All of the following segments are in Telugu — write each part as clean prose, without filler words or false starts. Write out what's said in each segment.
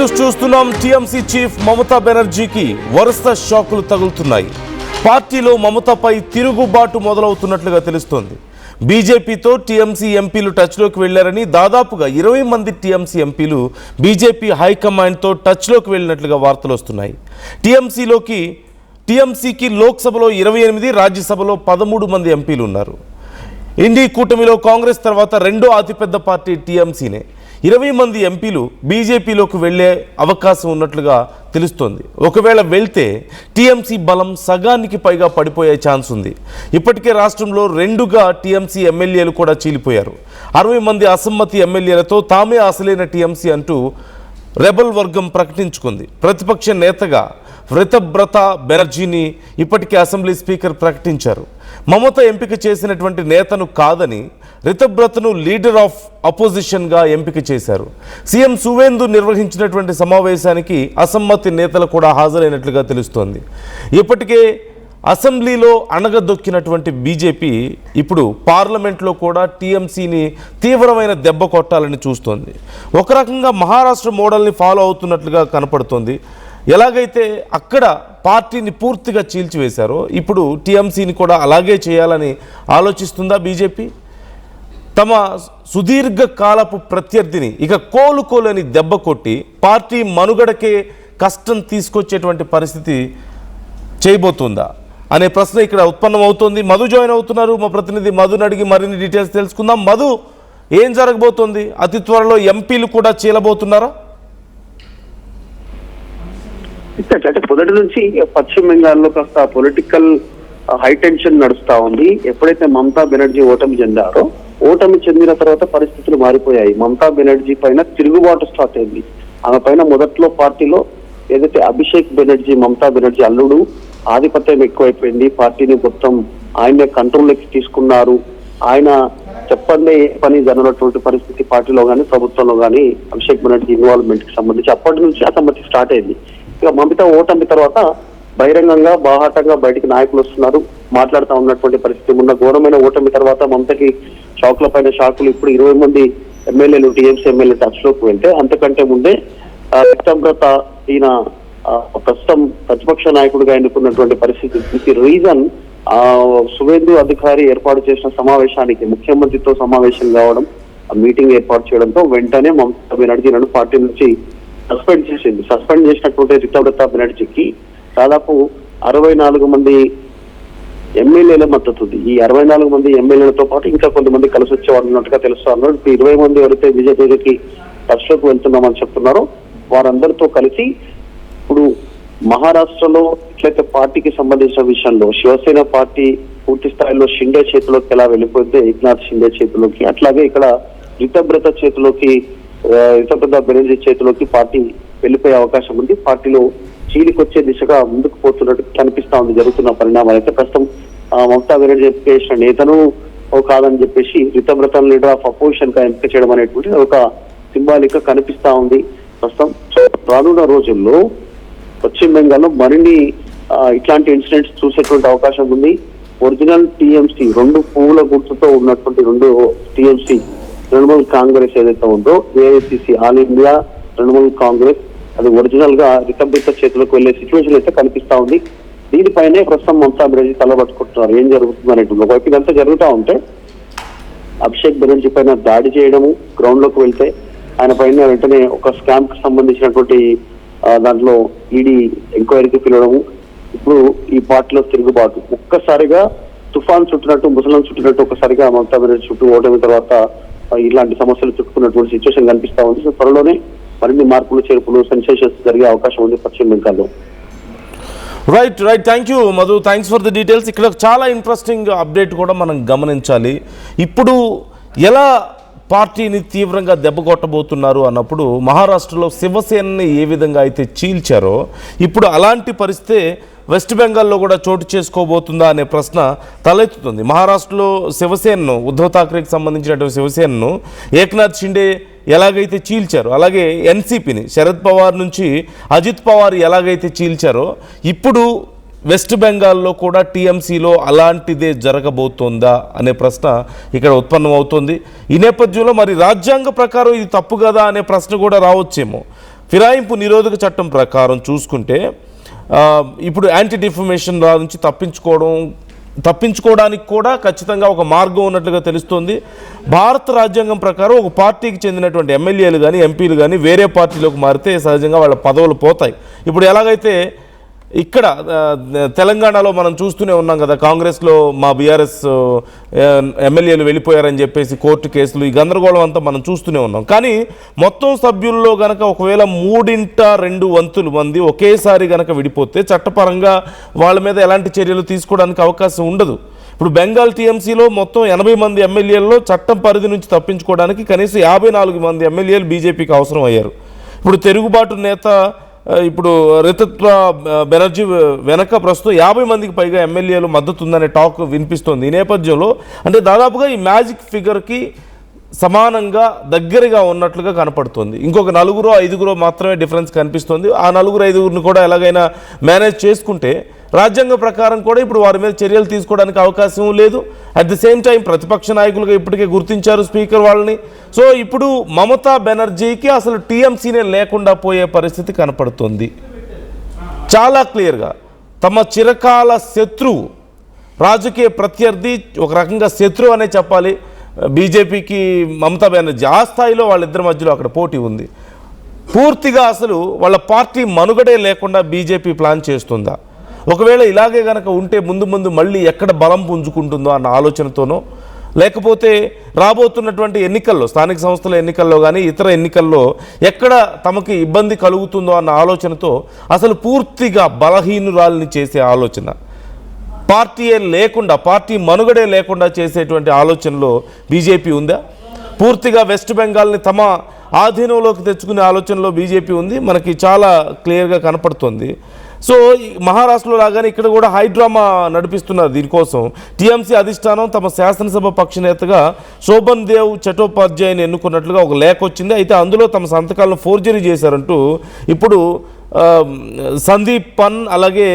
న్యూస్ చూస్తున్నాం. టీఎంసీ చీఫ్ మమతా బెనర్జీకి వరుస షాకులు తగులుతున్నాయి. పార్టీలో మమతాపై తిరుగుబాటు మొదలవుతున్నట్లుగా తెలుస్తోంది. బీజేపీతో టీఎంసీ ఎంపీలు టచ్లోకి వెళ్లారని, దాదాపుగా 20 మంది టీఎంసీ ఎంపీలు బీజేపీ హైకమాండ్తో టచ్లోకి వెళ్ళినట్లుగా వార్తలు వస్తున్నాయి. టీఎంసీకి లోక్సభలో 28, రాజ్యసభలో 13 మంది ఎంపీలు ఉన్నారు. ఇండీ కూటమిలో కాంగ్రెస్ తర్వాత రెండో అతిపెద్ద పార్టీ టీఎంసీనే. 20 మంది ఎంపీలు బీజేపీలోకి వెళ్లే అవకాశం ఉన్నట్లుగా తెలుస్తోంది. ఒకవేళ వెళ్తే టీఎంసీ బలం సగానికి పైగా పడిపోయే ఛాన్స్ ఉంది. ఇప్పటికే రాష్ట్రంలో 2గా టీఎంసీ ఎమ్మెల్యేలు కూడా చీలిపోయారు. 60 మంది అసమ్మతి ఎమ్మెల్యేలతో తామే అసలైన టీఎంసీ అంటూ రెబల్ వర్గం ప్రకటించుకుంది. ప్రతిపక్ష నేతగా రితబ్రత బెనర్జీని ఇప్పటికే అసెంబ్లీ స్పీకర్ ప్రకటించారు. మమత ఎంపిక చేసినటువంటి నేతను కాదని రితబ్రతను లీడర్ ఆఫ్ అపోజిషన్గా ఎంపిక చేశారు. సీఎం సువేందు నిర్వహించినటువంటి సమావేశానికి అసమ్మతి నేతలు కూడా హాజరైనట్లుగా తెలుస్తోంది. ఇప్పటికే అసెంబ్లీలో అణగదొక్కినటువంటి బీజేపీ ఇప్పుడు పార్లమెంట్లో కూడా టీఎంసీని తీవ్రమైన దెబ్బ కొట్టాలని చూస్తోంది. ఒక రకంగా మహారాష్ట్ర మోడల్ని ఫాలో అవుతున్నట్లుగా కనపడుతోంది. ఎలాగైతే అక్కడ పార్టీని పూర్తిగా చీల్చివేశారో ఇప్పుడు టీఎంసీని కూడా అలాగే చేయాలని ఆలోచిస్తుందా బీజేపీ? తమ సుదీర్ఘ కాలపు ప్రత్యర్థిని ఇక కోలుకోలేని దెబ్బ కొట్టి పార్టీ మనుగడకే కష్టం తీసుకొచ్చేటువంటి పరిస్థితి చేయబోతుందా అనే ప్రశ్న ఇక్కడ ఉత్పన్నమవుతోంది. మధు జాయిన్ అవుతున్నారు. మా ప్రతినిధి మధుని అడిగి మరిన్ని డీటెయిల్స్ తెలుసుకుందాం. మధు, ఏం జరగబోతోంది? అతి త్వరలో ఎంపీలు కూడా చీలబోతున్నారా? అంటే మొదటి నుంచి పశ్చిమ బెంగాల్లో కాస్త పొలిటికల్ హైటెన్షన్ నడుస్తా ఉంది. ఎప్పుడైతే మమతా బెనర్జీ ఓటమి చెందిన తర్వాత పరిస్థితులు మారిపోయాయి. మమతా బెనర్జీ పైన తిరుగుబాటు స్టార్ట్ అయింది. ఆమె పైన మొదట్లో పార్టీలో ఏదైతే అభిషేక్ బెనర్జీ, మమతా బెనర్జీ అల్లుడు, ఆధిపత్యం ఎక్కువైపోయింది. పార్టీని మొత్తం ఆయనే కంట్రోల్లోకి తీసుకున్నారు. ఆయన చెప్పండి ఏ పని జరగనటువంటి పరిస్థితి పార్టీలో కానీ ప్రభుత్వంలో కానీ అభిషేక్ బెనర్జీ ఇన్వాల్వ్మెంట్ కి సంబంధించి అప్పటి నుంచి అసమ్మతి స్టార్ట్ అయింది. ఇక మమతా ఓటమి తర్వాత బహిరంగంగా బాహాటంగా బయటికి నాయకులు వస్తున్నారు, మాట్లాడుతూ ఉన్నటువంటి పరిస్థితి. ఉన్న ఘోరమైన ఓటమి తర్వాత మమతకి షాకుల పైన షాకులు. ఇప్పుడు 20 మంది ఎమ్మెల్యేలు టీఎంసీ ఎమ్మెల్యే టచ్ లోకి వెళ్తే అంతకంటే ముందే రితబ్రత ఈయన ప్రస్తుతం ప్రతిపక్ష నాయకుడిగా ఎన్నుకున్నటువంటి పరిస్థితి. దీనికి రీజన్ సువేందు అధికారి ఏర్పాటు చేసిన సమావేశానికి ముఖ్యమంత్రితో సమావేశం కావడం, మీటింగ్ ఏర్పాటు చేయడంతో వెంటనే మమతా బెనర్జీలను పార్టీ నుంచి సస్పెండ్ చేసింది. సస్పెండ్ చేసినటువంటి రితబ్రత బెనర్జీకి దాదాపు 64 మంది ఎమ్మెల్యేల మద్దతు ఉంది. ఈ 64 మంది ఎమ్మెల్యేలతో పాటు ఇంకా కొంతమంది కలిసి వచ్చేవాళ్ళు ఉన్నట్టుగా తెలుస్తా ఉన్నారు. ఇప్పుడు 20 మంది ఎవరైతే బీజేపీకి టచ్ లోకి వెళ్తున్నామని చెప్తున్నారో వారందరితో కలిసి ఇప్పుడు మహారాష్ట్రలో ఎట్లయితే పార్టీకి సంబంధించిన విషయంలో శివసేన పార్టీ పూర్తి స్థాయిలో షిండే చేతిలోకి ఎలా వెళ్ళిపోతే ఏక్నాథ్ షిండే చేతిలోకి, అట్లాగే ఇక్కడ రితబ్రత బెనర్జీ చేతిలోకి పార్టీ వెళ్ళిపోయే అవకాశం ఉంది. పార్టీలో చీలికొచ్చే దిశగా ముందుకు పోతున్నట్టు కనిపిస్తా ఉంది. జరుగుతున్న పరిణామాలు అయితే ప్రస్తుతం మమతా బెనర్జీ ఎంపిక చేసిన నేతను కాదని చెప్పేసి రితబ్రత లీడర్ ఆఫ్ అపోజిషన్ గా ఎంపిక చేయడం అనేటువంటి ఒక సింబాలిక్ గా కనిపిస్తా ఉంది ప్రస్తుతం. రానున్న రోజుల్లో పశ్చిమ బెంగాల్లో మరిన్ని ఇట్లాంటి ఇన్సిడెంట్స్ చూసేటువంటి అవకాశం ఉంది. ఒరిజినల్ టీఎంసీ 2 పువ్వుల గుర్తుతో ఉన్నటువంటి 2 టీఎంసీ తృణమూల్ కాంగ్రెస్ ఏదైతే ఉందో AICC all India Trinamool Congress అది ఒరిజినల్ గా రితబ్రత చేతులకు వెళ్లే సిచ్యువేషన్ అయితే కనిపిస్తా ఉంది. దీనిపైనే ప్రస్తుతం మమతా బెనర్జీ తలబట్టుకుంటున్నారు. ఏం జరుగుతుంది అనేటువంటి ఒకవైపు ఇదంతా జరుగుతూ ఉంటే అభిషేక్ బెనర్జీ పైన దాడి చేయడము, గ్రౌండ్ లోకి వెళ్తే ఆయన పైన వెంటనే ఒక స్కామ్ కి సంబంధించినటువంటి దాంట్లో ఈడీ ఎంక్వైరీకి పిలవడము, ఇప్పుడు ఈ పార్టీలో తిరుగుబాటు ఒక్కసారిగా తుఫాన్ చుట్టినట్టు ముసలం చుట్టినట్టు ఒక్కసారిగా మమతా బెనర్జీ చుట్టూ ఓటమి తర్వాత ఇలాంటి సమస్యలు చుట్టుకున్నటువంటి సిచ్యువేషన్ కనిపిస్తా ఉంది. సో త్వరలోనే మరిన్ని మార్పులు చేర్పులు సెన్సేషన్స్ జరిగే అవకాశం ఉంది పశ్చిమ బెంగాల్లో. Right. Thank you Madhu, thanks for the details. ఇక్కడ చాలా ఇంట్రెస్టింగ్ అప్డేట్ కూడా మనం గమనించాలి. ఇప్పుడు ఎలా పార్టీని తీవ్రంగా దెబ్బకొట్టబోతున్నారు అన్నప్పుడు మహారాష్ట్రలో శివసేనని ఏ విధంగా అయితే చీల్చారో ఇప్పుడు అలాంటి పరిస్థితే వెస్ట్ బెంగాల్లో కూడా చోటు చేసుకోబోతుందా అనే ప్రశ్న తలెత్తుతుంది. మహారాష్ట్రలో శివసేనను, ఉద్ధవ్ ఠాక్రేకి సంబంధించినటువంటి శివసేనను ఏక్నాథ్ షిండే ఎలాగైతే చీల్చారో, అలాగే ఎన్సీపీని శరద్ పవార్ నుంచి అజిత్ పవార్ ఎలాగైతే చీల్చారో ఇప్పుడు వెస్ట్ బెంగాల్లో కూడా టీఎంసీలో అలాంటిదే జరగబోతోందా అనే ప్రశ్న ఇక్కడ ఉత్పన్నమవుతోంది. ఈ నేపథ్యంలో మరి రాజ్యాంగ ప్రకారం ఇది తప్పు కదా అనే ప్రశ్న కూడా రావచ్చేమో. ఫిరాయింపు నిరోధక చట్టం ప్రకారం చూసుకుంటే ఇప్పుడు యాంటీ డిఫమేషన్ లా నుంచి తప్పించుకోవడానికి కూడా ఖచ్చితంగా ఒక మార్గం ఉన్నట్లుగా తెలుస్తోంది. భారత రాజ్యాంగం ప్రకారం ఒక పార్టీకి చెందినటువంటి ఎమ్మెల్యేలు కానీ ఎంపీలు కానీ వేరే పార్టీలోకి మారితే సహజంగా వాళ్ళ పదవులు పోతాయి. ఇప్పుడు ఎలాగైతే ఇక్కడ తెలంగాణలో మనం చూస్తూనే ఉన్నాం కదా, కాంగ్రెస్లో మా బీఆర్ఎస్ ఎమ్మెల్యేలు వెళ్ళిపోయారని చెప్పేసి కోర్టు కేసులు, ఈ గందరగోళం అంతా మనం చూస్తూనే ఉన్నాం. కానీ మొత్తం సభ్యుల్లో గనక ఒకవేళ 3/2 మంది ఒకేసారి గనక విడిపోతే చట్టపరంగా వాళ్ళ మీద ఎలాంటి చర్యలు తీసుకోవడానికి అవకాశం ఉండదు. ఇప్పుడు బెంగాల్ టీఎంసీలో మొత్తం 80 మంది ఎమ్మెల్యేల్లో చట్టం పరిధి నుంచి తప్పించుకోవడానికి కనీసం 54 మంది ఎమ్మెల్యేలు బీజేపీకి అవసరం అయ్యారు. ఇప్పుడు తిరుగుబాటు నేత ఇప్పుడు రితత్ బెనర్జీ వెనక ప్రస్తుతం 50 మందికి పైగా ఎమ్మెల్యేలు మద్దతు ఉందనే టాక్ వినిపిస్తోంది. ఈ నేపథ్యంలో అంటే దాదాపుగా ఈ మ్యాజిక్ ఫిగర్కి సమానంగా దగ్గరగా ఉన్నట్లుగా కనపడుతుంది. ఇంకొక 4-5 మాత్రమే డిఫరెన్స్ కనిపిస్తుంది. ఆ 4-5 కూడా ఎలాగైనా మేనేజ్ చేసుకుంటే రాజ్యాంగ ప్రకారం కూడా ఇప్పుడు వారి మీద చర్యలు తీసుకోవడానికి అవకాశం లేదు. అట్ ది సేమ్ టైం ప్రతిపక్ష నాయకులుగా ఇప్పటికే గుర్తించారు స్పీకర్ వాళ్ళని. సో ఇప్పుడు మమతా బెనర్జీకి అసలు టీఎంసీనే లేకుండా పోయే పరిస్థితి కనపడుతుంది. చాలా క్లియర్గా తమ చిరకాల శత్రువు, రాజకీయ ప్రత్యర్థి, ఒక రకంగా శత్రువు అనే చెప్పాలి బీజేపీకి మమతా బెనర్జీ. ఆ స్థాయిలో వాళ్ళిద్దరి మధ్యలో అక్కడ పోటీ ఉంది. పూర్తిగా అసలు వాళ్ళ పార్టీ మనుగడే లేకుండా బీజేపీ ప్లాన్ చేస్తుందా? ఒకవేళ ఇలాగే కనుక ఉంటే ముందు మళ్ళీ ఎక్కడ బలం పుంజుకుంటుందో అన్న ఆలోచనతోనో, లేకపోతే రాబోతున్నటువంటి ఎన్నికల్లో, స్థానిక సంస్థల ఎన్నికల్లో కానీ ఇతర ఎన్నికల్లో ఎక్కడ తమకి ఇబ్బంది కలుగుతుందో అన్న ఆలోచనతో అసలు పూర్తిగా బలహీనురాల్ని చేసే ఆలోచన, పార్టీయే లేకుండా, పార్టీ మనుగడే లేకుండా చేసేటువంటి ఆలోచనలో బీజేపీ ఉందా? పూర్తిగా వెస్ట్ బెంగాల్ని తమ ఆధీనంలోకి తెచ్చుకునే ఆలోచనలో బీజేపీ ఉంది. మనకి చాలా క్లియర్గా కనపడుతుంది. సో మహారాష్ట్రలో లాగానే ఇక్కడ కూడా హైడ్రామా నడిపిస్తున్నారు. దీనికోసం టీఎంసీ అధిష్టానం తమ శాసనసభ పక్షనేతగా శోభన్ దేవ్ చటోపాధ్యాయని ఎన్నుకున్నట్లుగా ఒక లేఖ వచ్చింది. అయితే అందులో తమ సంతకాలను ఫోర్జరీ చేశారంటూ ఇప్పుడు సందీప్ పన్, అలాగే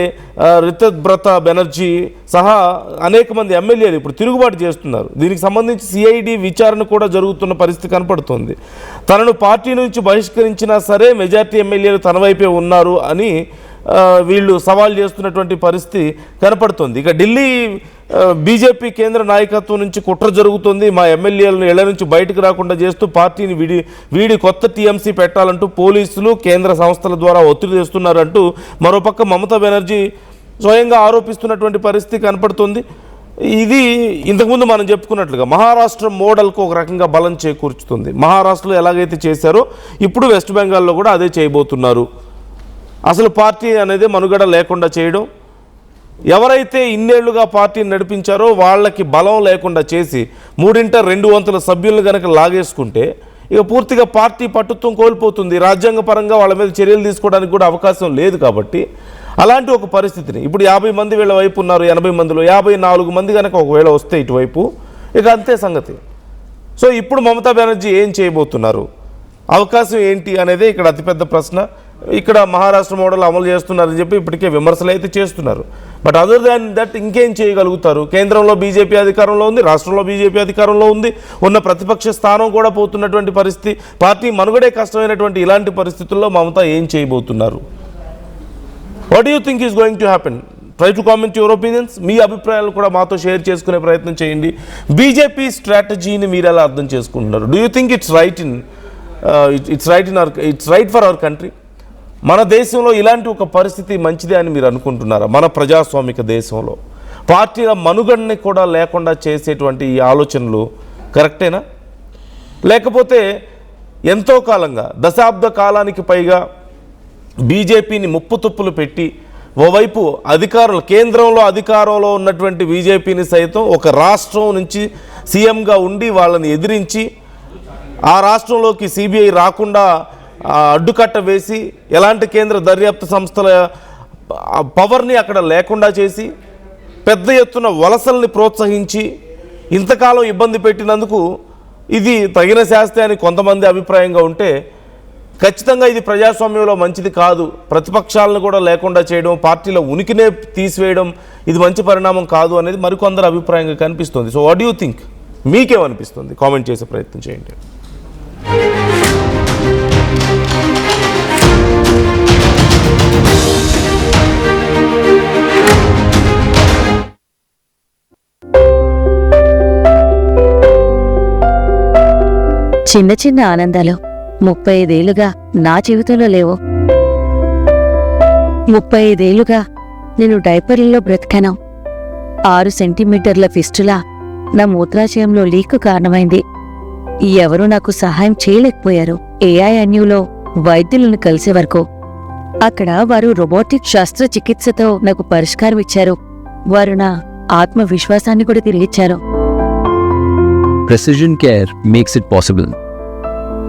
రితత్ బెనర్జీ సహా అనేక మంది ఎమ్మెల్యేలు ఇప్పుడు తిరుగుబాటు చేస్తున్నారు. దీనికి సంబంధించి సిఐడి విచారణ కూడా జరుగుతున్న పరిస్థితి కనపడుతుంది. తనను పార్టీ నుంచి బహిష్కరించినా సరే మెజార్టీ ఎమ్మెల్యేలు తన వైపే ఉన్నారు అని వీళ్ళు సవాల్ చేస్తున్నటువంటి పరిస్థితి కనపడుతుంది. ఇక ఢిల్లీ బీజేపీ కేంద్ర నాయకత్వం నుంచి కుట్ర జరుగుతుంది. మా ఎమ్మెల్యేలను ఇళ్ల నుంచి బయటకు రాకుండా చేస్తూ పార్టీని వీడి కొత్త టీఎంసీ పెట్టాలంటూ పోలీసులు కేంద్ర సంస్థల ద్వారా ఒత్తిడి తెస్తున్నారంటూ మరోపక్క మమతా బెనర్జీ స్వయంగా ఆరోపిస్తున్నటువంటి పరిస్థితి కనపడుతుంది. ఇది ఇంతకుముందు మనం చెప్పుకున్నట్లుగా మహారాష్ట్ర మోడల్కు ఒక రకంగా బలం చేకూర్చుతుంది. మహారాష్ట్రలో ఎలాగైతే చేశారో ఇప్పుడు వెస్ట్ బెంగాల్లో కూడా అదే చేయబోతున్నారు. అసలు పార్టీ అనేది మనుగడ లేకుండా చేయడం, ఎవరైతే ఇన్నేళ్లుగా పార్టీని నడిపించారో వాళ్ళకి బలం లేకుండా చేసి 3/2 సభ్యులను కనుక లాగేసుకుంటే ఇక పూర్తిగా పార్టీ పట్టుత్వం కోల్పోతుంది. రాజ్యాంగపరంగా వాళ్ళ మీద చర్యలు తీసుకోవడానికి కూడా అవకాశం లేదు. కాబట్టి అలాంటి ఒక పరిస్థితిని ఇప్పుడు 50 మంది వీళ్ళ వైపు ఉన్నారు, 80 మందిలో 54 మంది కనుక ఒకవేళ వస్తే ఇటువైపు ఇక అంతే సంగతి. సో ఇప్పుడు మమతా బెనర్జీ ఏం చేయబోతున్నారు, అవకాశం ఏంటి అనేది ఇక్కడ అతిపెద్ద ప్రశ్న. ఇక్కడ మహారాష్ట్ర మోడల్ అమలు చేస్తున్నారని చెప్పి ఇప్పటికే విమర్శలు అయితే చేస్తున్నారు. బట్ అదర్ దాన్ దట్ ఇంకేం చేయగలుగుతారు? కేంద్రంలో బీజేపీ అధికారంలో ఉంది, రాష్ట్రంలో బీజేపీ అధికారంలో ఉంది, ఉన్న ప్రతిపక్ష స్థానం కూడా పోతున్నటువంటి పరిస్థితి, పార్టీ మనుగడే కష్టమైనటువంటి ఇలాంటి పరిస్థితుల్లో మమతా ఏం చేయబోతున్నారు? What do you think is going to happen? Try to comment your opinions. మీ అభిప్రాయాలు కూడా మాతో షేర్ చేసుకునే ప్రయత్నం చేయండి. బీజేపీ స్ట్రాటజీని మీరు ఎలా అర్థం చేసుకుంటున్నారు? Do you think it's right for our country? మన దేశంలో ఇలాంటి ఒక పరిస్థితి మంచిదే అని మీరు అనుకుంటున్నారా? మన ప్రజాస్వామిక దేశంలో పార్టీల మనుగడని కూడా లేకుండా చేసేటువంటి ఈ ఆలోచనలు కరెక్టేనా? లేకపోతే ఎంతో కాలంగా దశాబ్ద కాలానికి పైగా బీజేపీని ముప్పుతుప్పులు పెట్టి ఓవైపు అధికారులు, కేంద్రంలో అధికారంలో ఉన్నటువంటి బీజేపీని సైతం ఒక రాష్ట్రం నుంచి సీఎంగా ఉండి వాళ్ళని ఎదిరించి ఆ రాష్ట్రంలోకి సిబిఐ రాకుండా అడ్డుకట్ట వేసి ఎలాంటి కేంద్ర దర్యాప్తు సంస్థల పవర్ని అక్కడ లేకుండా చేసి పెద్ద ఎత్తున వలసల్ని ప్రోత్సహించి ఇంతకాలం ఇబ్బంది పెట్టినందుకు ఇది తగిన శాస్త్రే అని కొంతమంది అభిప్రాయంగా ఉంటే ఖచ్చితంగా ఇది ప్రజాస్వామ్యంలో మంచిది కాదు. ప్రతిపక్షాలను కూడా లేకుండా చేయడం, పార్టీల ఉనికినే తీసివేయడం ఇది మంచి పరిణామం కాదు అనేది మరికొందరు అభిప్రాయంగా కనిపిస్తుంది. So what do you think? మీకేమనిపిస్తుంది? కామెంట్ చేసే ప్రయత్నం చేయండి. చిన్న చిన్న ఆనందాలు 35 ఏళ్లుగా నా జీవితంలో లేవు. 35 ఏళ్లుగా నేను డైపర్లలో బ్రతికాను. 6 సెంటీమీటర్ల ఫిస్టులా నా మూత్రాశయంలో లీకు కారణమైంది. ఎవరూ నాకు సహాయం చేయలేకపోయారు. AINUలో వైద్యులను కలిసే వరకు. అక్కడ వారు రోబోటిక్ శస్త్రచికిత్సతో నాకు పరిష్కారం ఇచ్చారు. వారు నా ఆత్మవిశ్వాసాన్ని కూడా తిరిగిచ్చారు. Precision Care makes it possible.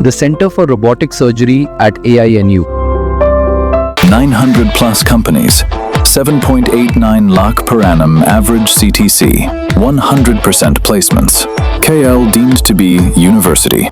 The Center for Robotic Surgery at AINU. 900 plus companies, 7.89 lakh per annum average CTC, 100% placements. KL deemed to be university.